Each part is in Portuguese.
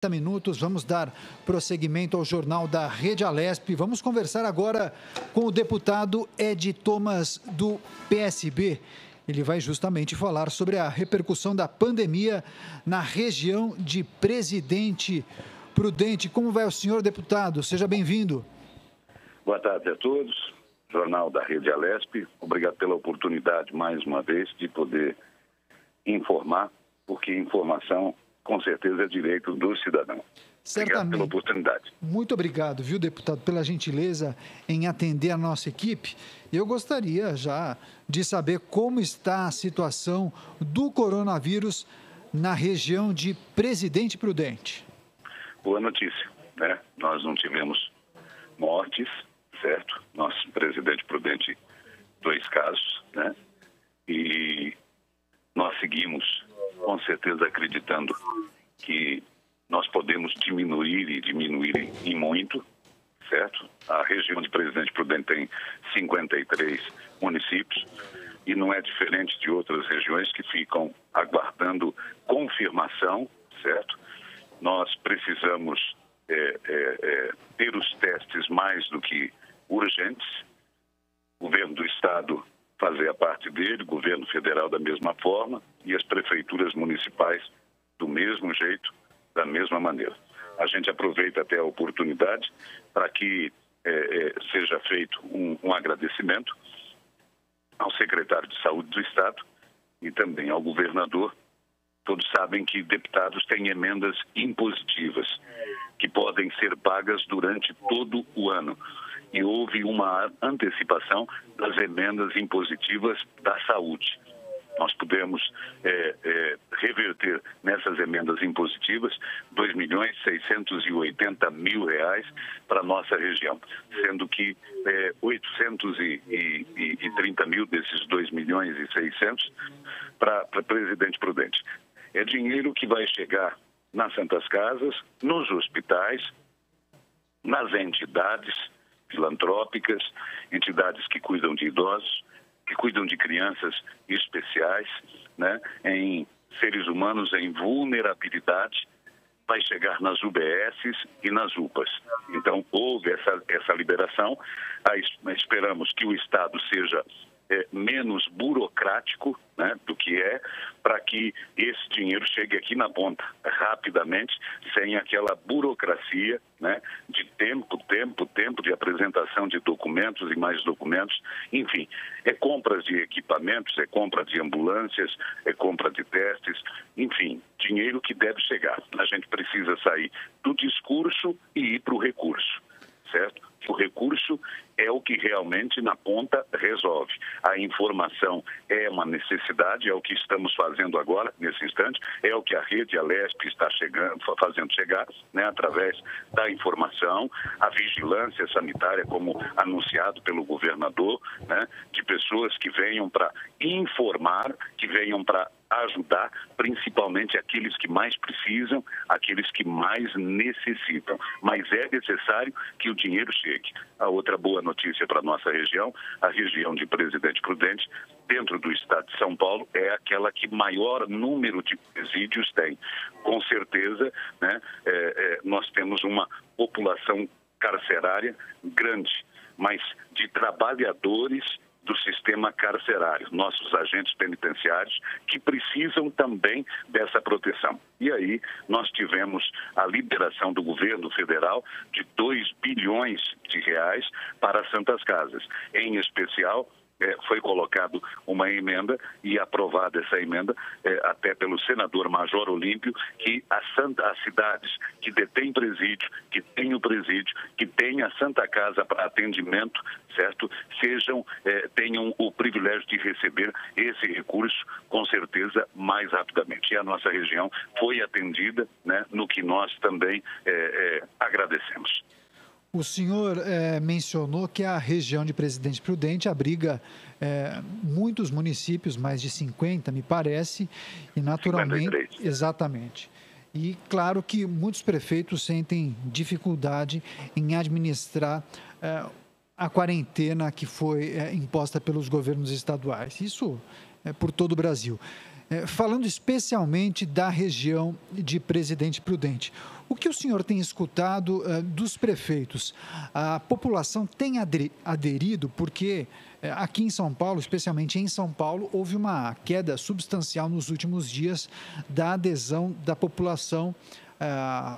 Minutos, vamos dar prosseguimento ao Jornal da Rede Alesp. Vamos conversar agora com o deputado Edi Thomas, do PSB. Ele vai justamente falar sobre a repercussão da pandemia na região de Presidente Prudente. Como vai o senhor, deputado? Seja bem-vindo. Boa tarde a todos. Jornal da Rede Alesp. Obrigado pela oportunidade, mais uma vez, de poder informar, porque informação, com certeza, é direito do cidadão. Certamente. Obrigado pela oportunidade. Muito obrigado, viu, deputado, pela gentileza em atender a nossa equipe. Eu gostaria já de saber como está a situação do coronavírus na região de Presidente Prudente. Boa notícia, né? Nós não tivemos mortes, certo? Nosso Presidente Prudente, 2 casos, né? E nós seguimos, com certeza, acreditando que nós podemos diminuir em muito, certo? A região de Presidente Prudente tem 53 municípios e não é diferente de outras regiões que ficam aguardando confirmação, certo? Nós precisamos ter os testes mais do que urgentes, o governo do Estado fazer a parte dele, o governo federal da mesma forma e as prefeituras municipais do mesmo jeito, da mesma maneira. A gente aproveita até a oportunidade para que seja feito um agradecimento ao secretário de Saúde do Estado e também ao governador. Todos sabem que deputados têm emendas impositivas que podem ser pagas durante todo o ano. E houve uma antecipação das emendas impositivas da saúde. Nós pudemos reverter nessas emendas impositivas R$ 2.680.000 para a nossa região, sendo que 830 mil desses 2.600.000 para Presidente Prudente. É dinheiro que vai chegar nas Santas Casas, nos hospitais, nas entidades filantrópicas, entidades que cuidam de idosos, que cuidam de crianças especiais, né, em seres humanos em vulnerabilidade, vai chegar nas UBSs e nas UPAs. Então, houve essa liberação. Esperamos que o Estado seja menos burocrático, né, do que para que esse dinheiro chegue aqui na ponta rapidamente, sem aquela burocracia, né, de tempo de apresentação de documentos e mais documentos. Enfim, é compras de equipamentos, é compra de ambulâncias, é compra de testes, enfim, dinheiro que deve chegar. A gente precisa sair do discurso e ir para o recurso, certo? O recurso é o que realmente na ponta resolve. A informação é uma necessidade, é o que estamos fazendo agora, nesse instante, é o que a Rede Alesp está fazendo chegar, né, através da informação, a vigilância sanitária, como anunciado pelo governador, né, de pessoas que venham para informar, que venham para ajudar, principalmente aqueles que mais precisam, aqueles que mais necessitam. Mas é necessário que o dinheiro chegue. A outra boa notícia para a nossa região, a região de Presidente Prudente, dentro do estado de São Paulo, é aquela que maior número de presídios tem. Com certeza, né, nós temos uma população carcerária grande, mas de trabalhadores do sistema carcerário, nossos agentes penitenciários, que precisam também dessa proteção. E aí nós tivemos a liberação do governo federal de R$ 2 bilhões para as Santas Casas. Em especial, foi colocado uma emenda e aprovada essa emenda até pelo senador Major Olímpio, que as cidades que detêm presídio, que têm o presídio, que têm a Santa Casa para atendimento, certo? Tenham o privilégio de receber esse recurso, com certeza, mais rapidamente. E a nossa região foi atendida, né, no que nós também agradecemos. O senhor mencionou que a região de Presidente Prudente abriga muitos municípios, mais de 50, me parece, e naturalmente... 53. Exatamente. E claro que muitos prefeitos sentem dificuldade em administrar a quarentena que foi imposta pelos governos estaduais. Isso por todo o Brasil. falando especialmente da região de Presidente Prudente. O que o senhor tem escutado dos prefeitos? A população tem aderido porque aqui em São Paulo, especialmente em São Paulo, houve uma queda substancial nos últimos dias da adesão da população.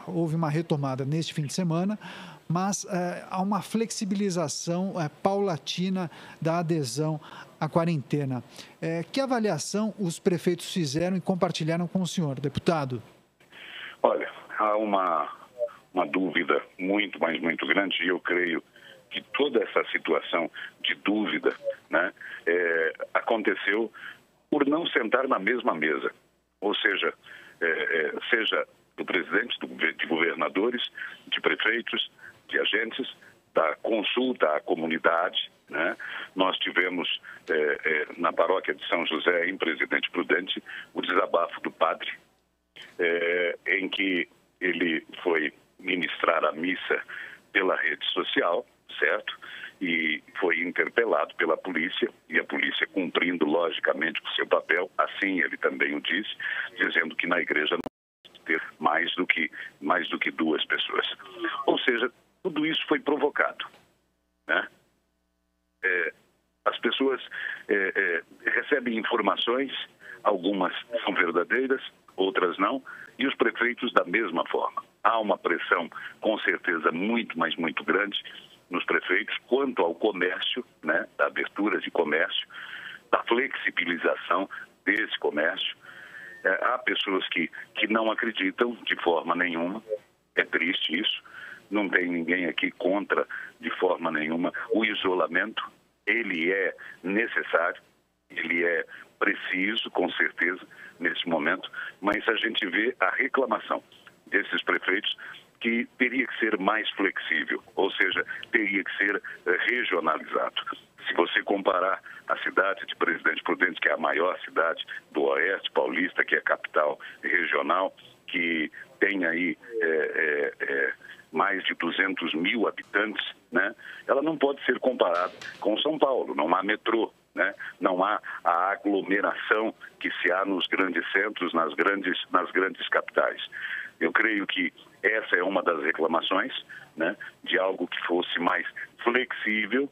Houve uma retomada neste fim de semana, mas há uma flexibilização paulatina da adesão à quarentena. Que avaliação os prefeitos fizeram e compartilharam com o senhor, deputado? Olha, há uma dúvida muito, mas muito grande, e eu creio que toda essa situação de dúvida, né, aconteceu por não sentar na mesma mesa. Ou seja, seja do presidente, de governadores, de prefeitos, de agentes, da consulta à comunidade, né? Nós tivemos na paróquia de São José, em Presidente Prudente, o desabafo do padre, em que ele foi ministrar a missa pela rede social, certo? E foi interpelado pela polícia, e a polícia cumprindo logicamente o seu papel, assim ele também o disse, dizendo que na igreja não pode ter mais do que 2 pessoas. Ou seja, tudo isso foi provocado, né? As pessoas recebem informações, algumas são verdadeiras, outras não, e os prefeitos da mesma forma. Há uma pressão, com certeza, muito, mas muito grande nos prefeitos quanto ao comércio, né, da abertura de comércio, da flexibilização desse comércio. Há pessoas que não acreditam de forma nenhuma, é triste isso, não tem ninguém aqui contra de forma nenhuma o isolamento. Ele é necessário, ele é preciso, com certeza, nesse momento, mas a gente vê a reclamação desses prefeitos que teria que ser mais flexível, ou seja, teria que ser regionalizado. Se você comparar a cidade de Presidente Prudente, que é a maior cidade do Oeste Paulista, que é a capital regional, que tem aí mais de 200 mil habitantes, né? Ela não pode ser comparada com São Paulo, não há metrô, né? Não há a aglomeração que se há nos grandes centros, nas grandes capitais. Eu creio que essa é uma das reclamações, né, de algo que fosse mais flexível,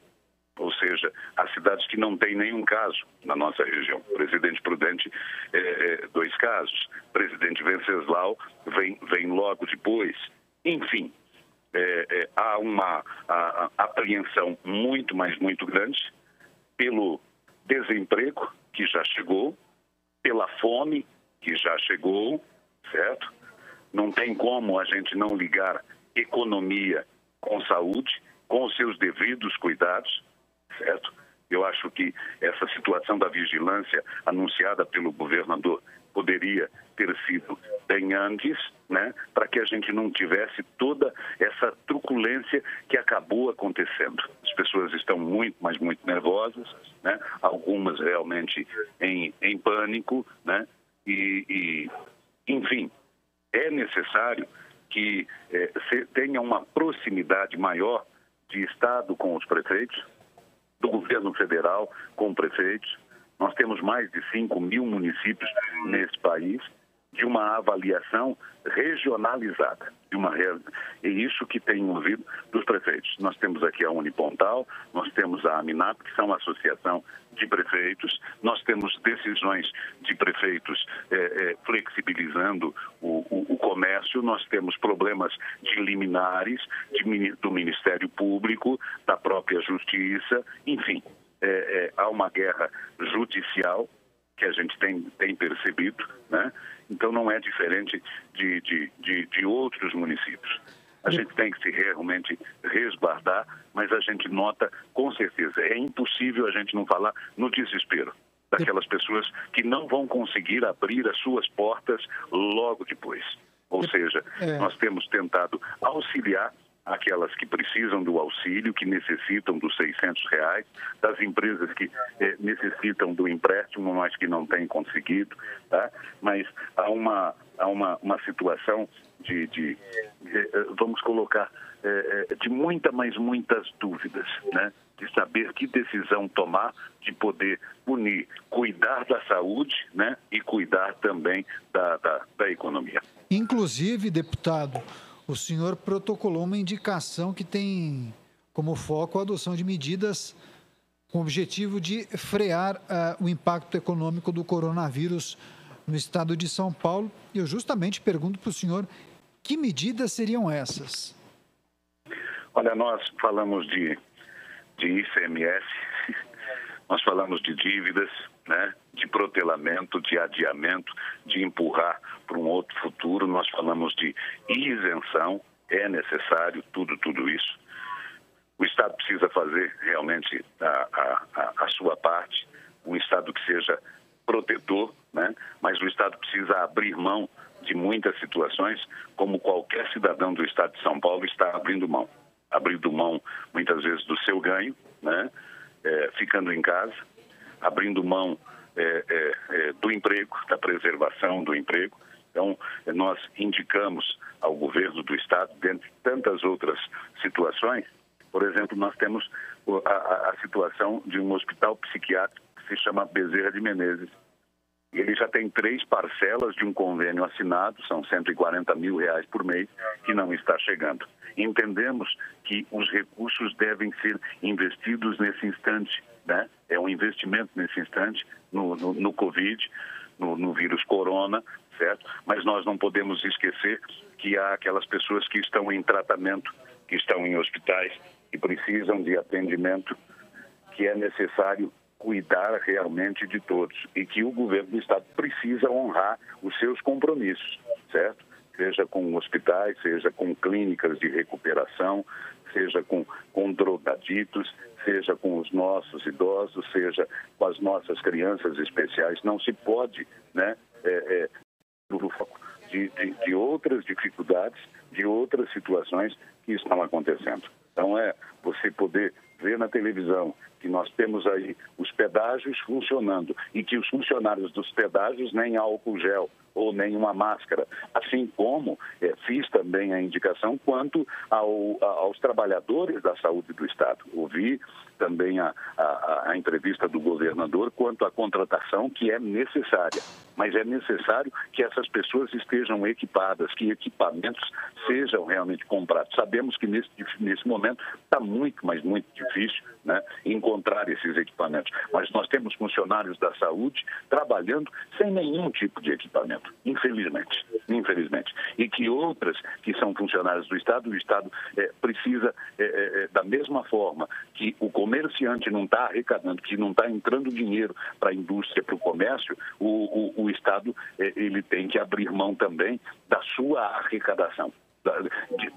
ou seja, as cidades que não têm nenhum caso na nossa região. Presidente Prudente, 2 casos. Presidente Venceslau vem logo depois. Enfim, há uma apreensão muito, mas muito grande pelo desemprego que já chegou, pela fome que já chegou, certo? Não tem como a gente não ligar economia com saúde, com os seus devidos cuidados, certo? Eu acho que essa situação da vigilância anunciada pelo governador poderia ter sido bem antes, né, para que a gente não tivesse toda essa truculência que acabou acontecendo. As pessoas estão muito, mas muito nervosas, né, algumas realmente em pânico, né, enfim, é necessário que tenha uma proximidade maior de Estado com os prefeitos, do governo federal com prefeitos. Nós temos mais de 5 mil municípios nesse país, de uma avaliação regionalizada. É isso que tem ouvido dos prefeitos. Nós temos aqui a Unipontal, nós temos a AMINAP, que são a Associação de Prefeitos, nós temos decisões de prefeitos flexibilizando o comércio, nós temos problemas de liminares, do Ministério Público, da própria Justiça, enfim, há uma guerra judicial que a gente tem percebido, né? Então não é diferente de outros municípios. A gente tem que se realmente resguardar, mas a gente nota com certeza, é impossível a gente não falar no desespero daquelas pessoas que não vão conseguir abrir as suas portas logo depois. Ou seja, nós temos tentado auxiliar aquelas que precisam do auxílio, que necessitam dos R$600, das empresas que necessitam do empréstimo, mas que não têm conseguido, tá? Mas há a uma situação vamos colocar, de muitas dúvidas, né? De saber que decisão tomar, de poder unir, cuidar da saúde, né? E cuidar também da economia. Inclusive, deputado, o senhor protocolou uma indicação que tem como foco a adoção de medidas com o objetivo de frear o impacto econômico do coronavírus no estado de São Paulo. E eu justamente pergunto para o senhor que medidas seriam essas? Olha, nós falamos de ICMS, nós falamos de dívidas, né? De protelamento, de adiamento, de empurrar para um outro futuro. Nós falamos de isenção, é necessário tudo isso. O Estado precisa fazer realmente a sua parte, um Estado que seja protetor, né? Mas o Estado precisa abrir mão de muitas situações, como qualquer cidadão do Estado de São Paulo está abrindo mão muitas vezes do seu ganho, né? Ficando em casa, abrindo mão do emprego, da preservação do emprego. Então, nós indicamos ao governo do Estado, dentre tantas outras situações, por exemplo, nós temos a situação de um hospital psiquiátrico que se chama Bezerra de Menezes. Ele já tem 3 parcelas de um convênio assinado, são R$140 mil por mês, que não está chegando. Entendemos que os recursos devem ser investidos nesse instante, né? É um investimento nesse instante no Covid, no vírus corona, certo? Mas nós não podemos esquecer que há aquelas pessoas que estão em tratamento, que estão em hospitais, que precisam de atendimento, que é necessário cuidar realmente de todos e que o governo do Estado precisa honrar os seus compromissos, certo? Seja com hospitais, seja com clínicas de recuperação, seja com drogaditos, seja com os nossos idosos, seja com as nossas crianças especiais. Não se pode, né, de outras dificuldades, de outras situações que estão acontecendo. Então, você poder ver na televisão que nós temos aí os pedágios funcionando e que os funcionários dos pedágios nem álcool gel ou nem uma máscara, assim como fiz também a indicação quanto aos trabalhadores da saúde do Estado. Ouvi também a entrevista do governador quanto à contratação que é necessária, mas é necessário que essas pessoas estejam equipadas, que equipamentos sejam realmente comprados. Sabemos que nesse momento está muito, mas muito difícil, né, encontrar esses equipamentos, mas nós temos funcionários da saúde trabalhando sem nenhum tipo de equipamento, infelizmente, e que outras que são funcionários do Estado, o Estado precisa, da mesma forma que o comerciante não está arrecadando, que não está entrando dinheiro para a indústria, para o comércio, o Estado ele tem que abrir mão também da sua arrecadação,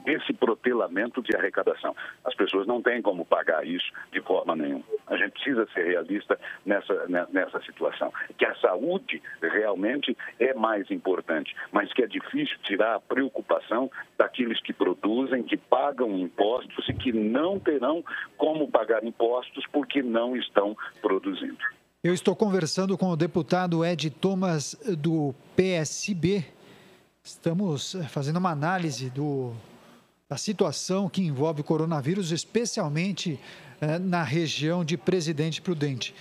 desse protelamento de arrecadação. As pessoas não têm como pagar isso de forma nenhuma. A gente precisa ser realista nessa situação. Que a saúde realmente é mais importante, mas que é difícil tirar a preocupação daqueles que produzem, que pagam impostos e que não terão como pagar impostos porque não estão produzindo. Eu estou conversando com o deputado Ed Thomas, do PSB. Estamos fazendo uma análise da situação que envolve o coronavírus, especialmente na região de Presidente Prudente.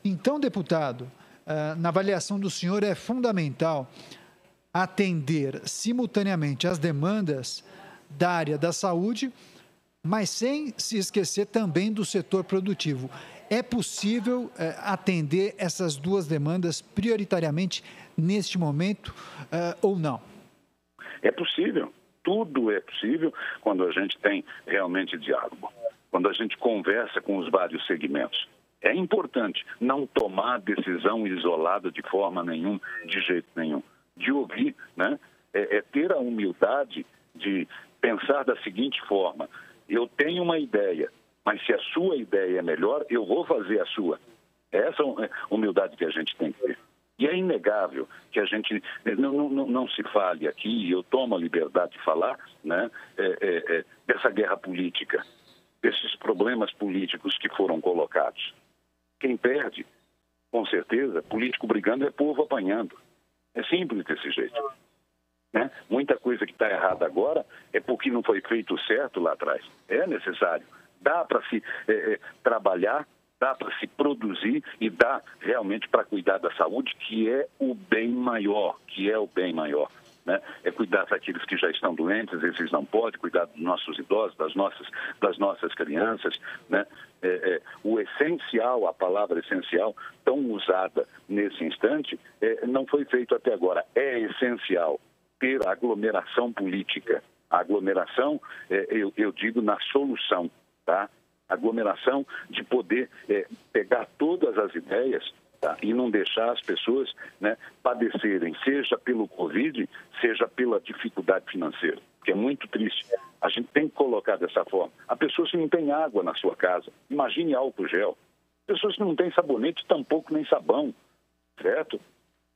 Então, deputado, na avaliação do senhor, é fundamental atender simultaneamente as demandas da área da saúde, mas sem se esquecer também do setor produtivo. É possível atender essas duas demandas prioritariamente neste momento ou não? É possível, tudo é possível quando a gente tem realmente diálogo, quando a gente conversa com os vários segmentos. É importante não tomar decisão isolada de forma nenhuma, de jeito nenhum. De ouvir, né? Ter a humildade de pensar da seguinte forma: eu tenho uma ideia, mas se a sua ideia é melhor, eu vou fazer a sua. Essa é a humildade que a gente tem que ter. E é inegável que a gente não se fale aqui, e eu tomo a liberdade de falar, né, dessa guerra política, desses problemas políticos que foram colocados. Quem perde, com certeza, político brigando é povo apanhando. É simples desse jeito. né? Muita coisa que está errada agora é porque não foi feito certo lá atrás. É necessário. Dá para se trabalhar, dá para se produzir e dá realmente para cuidar da saúde, que é o bem maior, né? É cuidar daqueles que já estão doentes, esses não podem, cuidar dos nossos idosos, das nossas crianças, né? O essencial, a palavra essencial, tão usada nesse instante, não foi feito até agora. É essencial ter aglomeração política. A aglomeração, eu digo, na solução, tá? Aglomeração de poder pegar todas as ideias, tá? E não deixar as pessoas, né, padecerem, seja pelo Covid, seja pela dificuldade financeira, que é muito triste. A gente tem que colocar dessa forma. Há pessoas que não têm água na sua casa, imagine álcool gel. Pessoas que não têm sabonete, tampouco nem sabão, certo?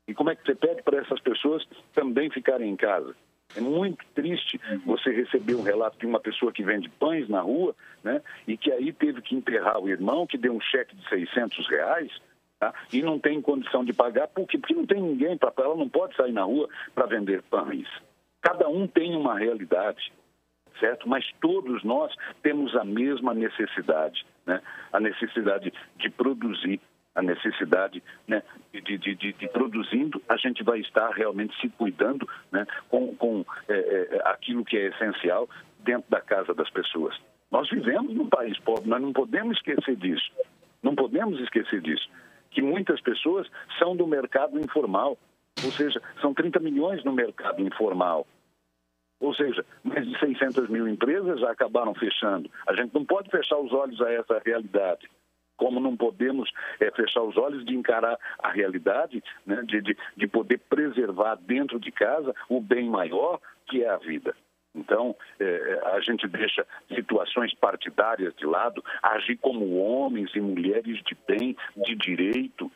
E como é que você pede para essas pessoas também ficarem em casa? É muito triste você receber um relato de uma pessoa que vende pães na rua, né, e que aí teve que enterrar o irmão, que deu um cheque de R$600, tá, e não tem condição de pagar. Por quê? Porque não tem ninguém, ela não pode sair na rua para vender pães. Cada um tem uma realidade, certo? Mas todos nós temos a mesma necessidade, né? A necessidade de produzir, a necessidade, né, de produzindo, a gente vai estar realmente se cuidando, né, com aquilo que é essencial dentro da casa das pessoas. Nós vivemos num país pobre, nós não podemos esquecer disso. Não podemos esquecer disso. Que muitas pessoas são do mercado informal, ou seja, são 30 milhões no mercado informal. Ou seja, mais de 600 mil empresas já acabaram fechando. A gente não pode fechar os olhos a essa realidade. Como não podemos fechar os olhos de encarar a realidade, né, de poder preservar dentro de casa o bem maior, que é a vida. Então, a gente deixa situações partidárias de lado, agir como homens e mulheres de bem, de direito,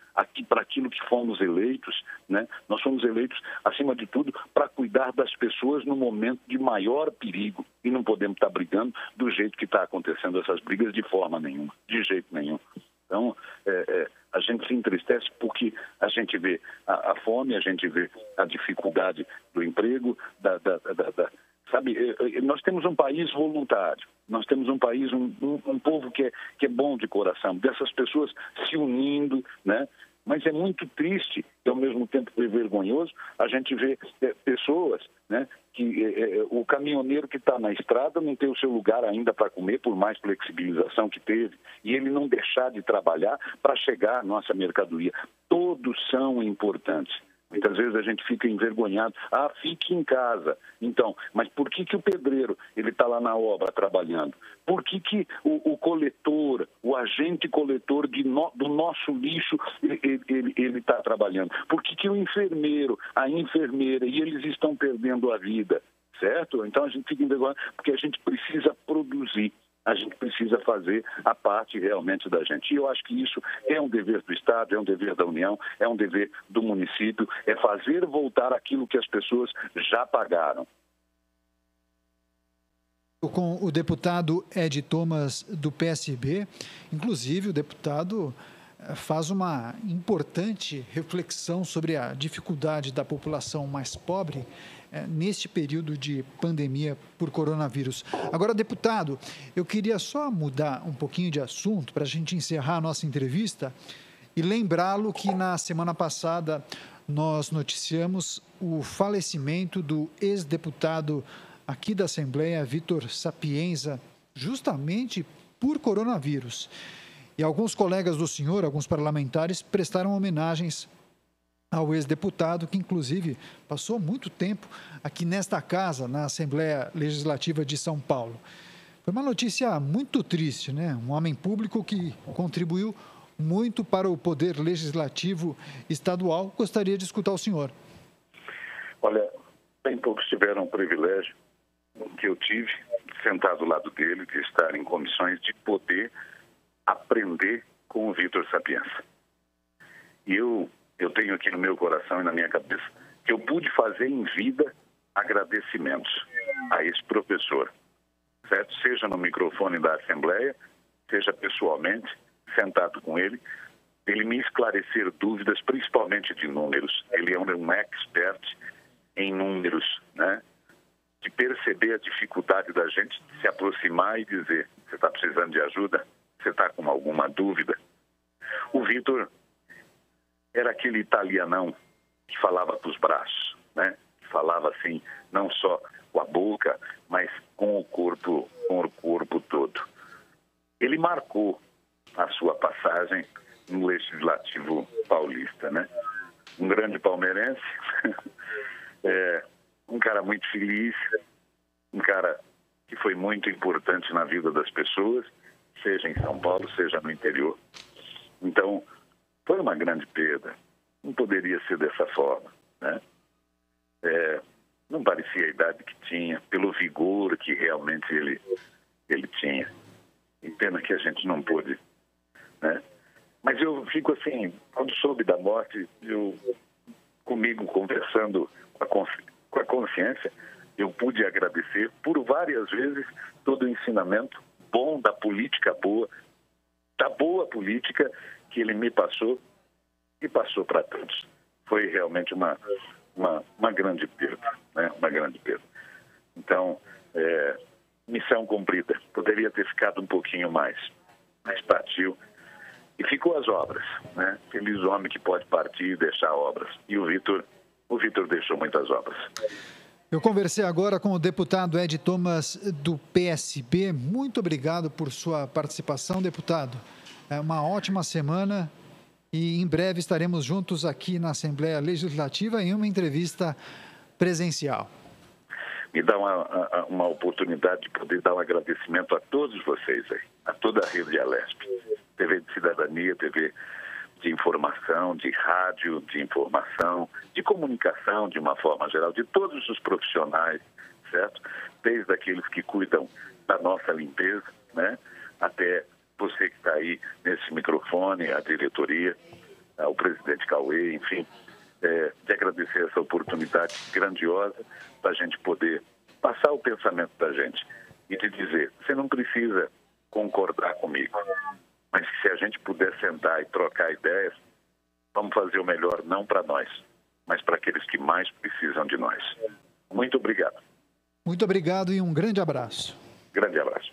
para aquilo que fomos eleitos, né? Nós fomos eleitos, acima de tudo, para cuidar das pessoas no momento de maior perigo. E não podemos estar brigando do jeito que está acontecendo essas brigas de forma nenhuma, de jeito nenhum. Então, a gente se entristece porque a gente vê a fome, a gente vê a dificuldade do emprego, sabe, nós temos um país voluntário, nós temos um país, um povo que é bom de coração, dessas pessoas se unindo, né? Mas é muito triste e, ao mesmo tempo, vergonhoso a gente ver pessoas, né, que o caminhoneiro que está na estrada não tem o seu lugar ainda para comer, por mais flexibilização que teve, e ele não deixar de trabalhar para chegar à nossa mercadoria. Todos são importantes. Muitas vezes a gente fica envergonhado. Fique em casa. Então, mas por que o pedreiro ele está lá na obra trabalhando? Por que o coletor, o agente coletor do nosso lixo, ele está trabalhando? Por que o enfermeiro, a enfermeira, e eles estão perdendo a vida, certo? Então a gente fica envergonhado porque a gente precisa produzir. A gente precisa fazer a parte realmente da gente. E eu acho que isso é um dever do Estado, é um dever da União, é um dever do município, é fazer voltar aquilo que as pessoas já pagaram. Com o deputado Ed Thomas, do PSB, inclusive o deputado faz uma importante reflexão sobre a dificuldade da população mais pobre neste período de pandemia por coronavírus. Agora, deputado, eu queria só mudar um pouquinho de assunto para a gente encerrar a nossa entrevista e lembrá-lo que na semana passada nós noticiamos o falecimento do ex-deputado aqui da Assembleia, Vitor Sapienza, justamente por coronavírus. E alguns colegas do senhor, alguns parlamentares, prestaram homenagens ao ex-deputado, que inclusive passou muito tempo aqui nesta casa, na Assembleia Legislativa de São Paulo. Foi uma notícia muito triste, né? Um homem público que contribuiu muito para o poder legislativo estadual. Gostaria de escutar o senhor. Olha, bem poucos tiveram o privilégio que eu tive, sentado ao lado dele, de estar em comissões, de poder aprender com o Vitor Sapienza. E eu tenho aqui no meu coração e na minha cabeça que eu pude fazer em vida agradecimentos a esse professor, certo? Seja no microfone da Assembleia, seja pessoalmente, sentado com ele me esclarecer dúvidas, principalmente de números. Ele é um expert em números, né? De perceber a dificuldade da gente de se aproximar e dizer: você está precisando de ajuda? Você está com alguma dúvida? O Vitor era aquele italianão que falava com os braços, né? Que falava assim, não só com a boca, mas com o corpo todo. Ele marcou a sua passagem no Legislativo paulista, né? Um grande palmeirense, um cara muito feliz, um cara que foi muito importante na vida das pessoas, seja em São Paulo, seja no interior. Então, foi uma grande perda. Não poderia ser dessa forma, né? Não parecia a idade que tinha, pelo vigor que realmente ele tinha. E pena que a gente não pôde, né? Mas eu fico assim, quando soube da morte, comigo conversando com a consciência, eu pude agradecer por várias vezes todo o ensinamento bom da política boa, da boa política que ele me passou e passou para todos. Foi realmente uma grande perda, né? Uma grande perda. Então, missão cumprida. Poderia ter ficado um pouquinho mais, mas partiu. E ficou as obras, né? Feliz homem que pode partir e deixar obras. E o Vitor deixou muitas obras. Eu conversei agora com o deputado Ed Thomas, do PSB. Muito obrigado por sua participação, deputado. É uma ótima semana e em breve estaremos juntos aqui na Assembleia Legislativa em uma entrevista presencial. Me dá uma oportunidade de poder dar um agradecimento a todos vocês aí, a toda a rede Alesp. TV de cidadania, TV de informação, de rádio, de informação, de comunicação de uma forma geral, de todos os profissionais, certo? Desde aqueles que cuidam da nossa limpeza, né? Até você que está aí nesse microfone, a diretoria, o presidente Cauê, enfim, de agradecer essa oportunidade grandiosa para a gente poder passar o pensamento da gente e de dizer: você não precisa concordar comigo, mas se a gente puder sentar e trocar ideias, vamos fazer o melhor não para nós, mas para aqueles que mais precisam de nós. Muito obrigado. Muito obrigado e um grande abraço. Grande abraço.